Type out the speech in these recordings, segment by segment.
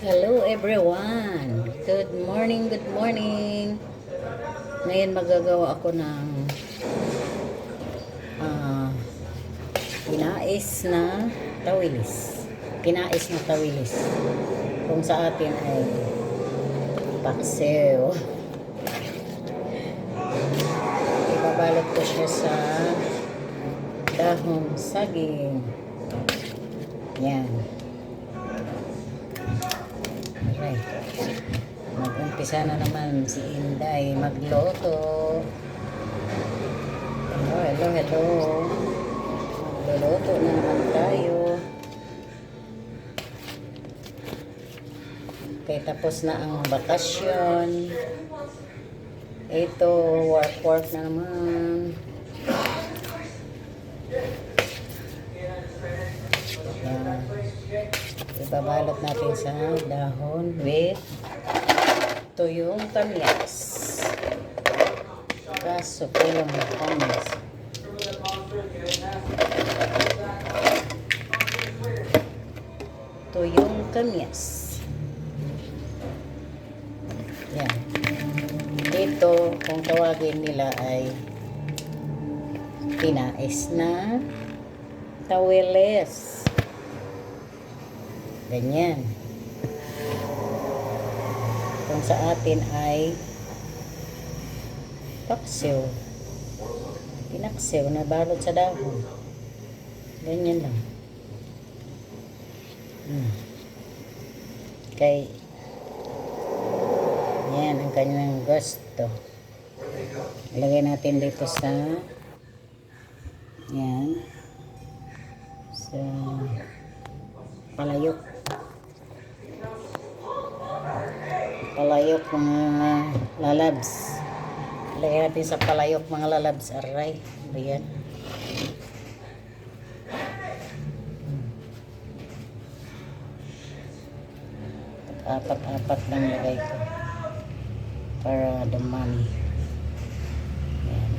Hello everyone! Good morning, good morning! Ngayon magagawa ako ng ah, pinais na tawilis. Pinais na tawilis. Kung sa atin ay paksiw. Ibabalot ko siya sa dahong saging. Yan. Okay. Mag-umpisa na naman si Inday magluto. Hello, hello. Magluluto na naman tayo. Okay, tapos na ang bakasyon. Ito, work na naman. Ibabalot natin sa dahon with tuyong kamyas. Kaso kulang ng kamyas. Tuyong kamyas. Yan. Ito, kung tawagin nila ay pinais na tawilis. Ganyan. Kung sa atin ay paksiw. Pinaksiw na balot sa dahon. Ganyan lang. Okay. Yan ang kanyang gusto. Ilagay natin dito sa yan. Sa palayok. Palayok mga lalabs. Lagyan natin sa palayok mga lalabs. Aray. Ayan. Apat-apat lang lagay ko. Para dumami. Ayan.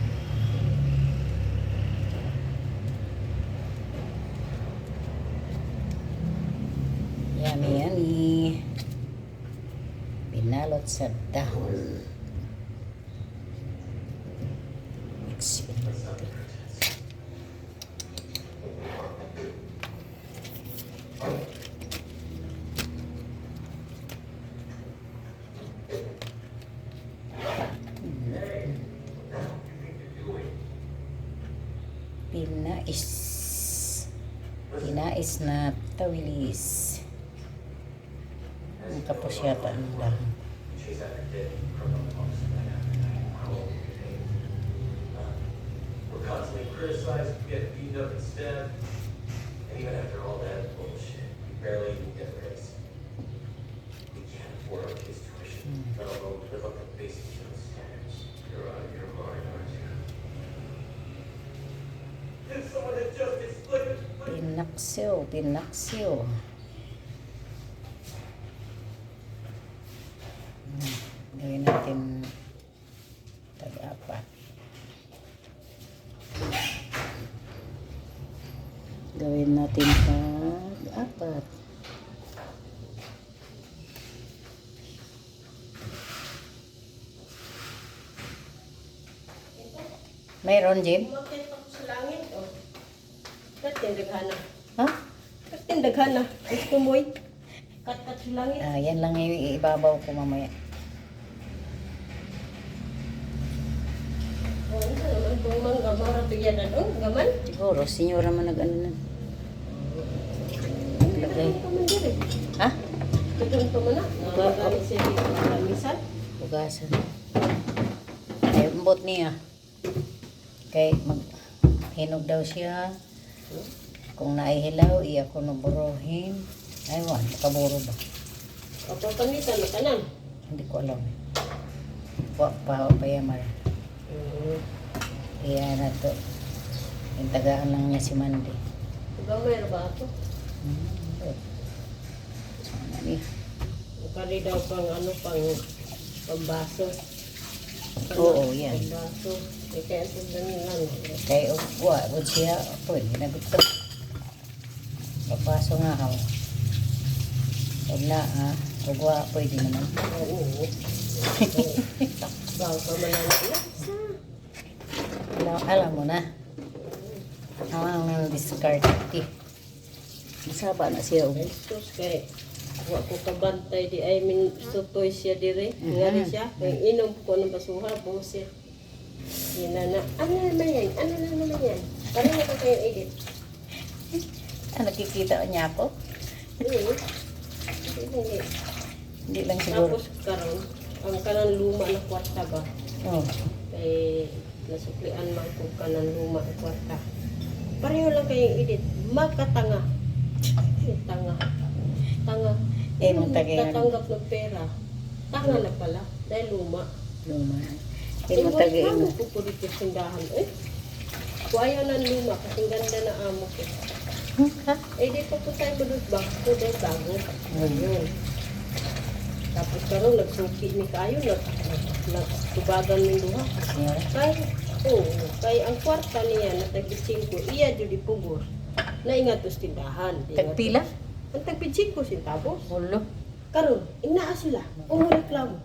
Yummy, yummy. Binalot sa dahon. Mix it. Pinais na tawilis. Tapos yata ang dahon. We're constantly criticized, we get beaten up instead. And even after all that bullshit, we barely even get raised. We can't afford our kids' tuition, let alone live up to basic human standards. You're out of your mind, aren't you? If someone had just explained it. Pinaksiw, pinaksiw. Gawin natin tag-apat. Gawin natin tag-apat. Mayroon, Jim? Umakit ako sa langit, oh. Katindagana. Ha? Katindagana. Gusto mo'y kat-kat sa langit. Yan lang yung ibabaw ko mamaya. Oh, ano naman kung mangga, mga tuya na doon, gaman? Siguro, senyora man nag-ano na. Lagay. Kaman din eh. Ha? Tugon pa mo na. Nakagali siya dito sa lamisan. Bugasan. Ay, umbot niya. Kay maghinog daw siya. Kung naihilaw, iya ko naburuhin. Aywan, nakaburo ba? Kapapamitan na kanan. Hindi ko alam. Payamar. Iya na to. Yung tagaan lang niya si Mandy. Gamay na ba ito? Ano niya? Kali daw pang ano, pambaso. Oo, yan. Pambaso. Kaya ito lang. Kaya wag siya. Pwede na gusto. Papaso nga ako. Wag na O gwapo, pwede naman. Oo. Bago pa mananala. Alam mo na. Ang discarte. Masaba na siya. Ay, sus, kay wa ko kabantay di ay min sutoy siya dire. Ngari siya, kay inom ko ng basuha, bose. Ginana, ano naman yan? Ano naman yan? Parang na kayo edit. Nakikita niya ako? Hindi. Hindi lang siguro. Tapos karon, ang kanang luma na kwarta ba? Oh. Kay nasuklian man ko kanang luma na kwarta. Pareho lang kayong edit. Makatanga. Tanga. Tanga. Mong tagay. Tatanggap ng pera. Tanga na pala. Dahil luma. Luma. Mong tagay. Amo po po dito sa tindahan. Kung ayaw ng luma, kasing ganda na amo ko. Ha? Di pa po tayo madud ba? Ito dahil bago. Hmm. Yun. Tapos karon nagsuki ni kayo, nagtubagan ng duha. Kay ang kwarta niya na tagpitsing ko, iya jud ipugor. Naingat sa tindahan. Tagpila? Ang tagpitsing ko sintabos. Ulo. Karon, inaa sila. Reklamo.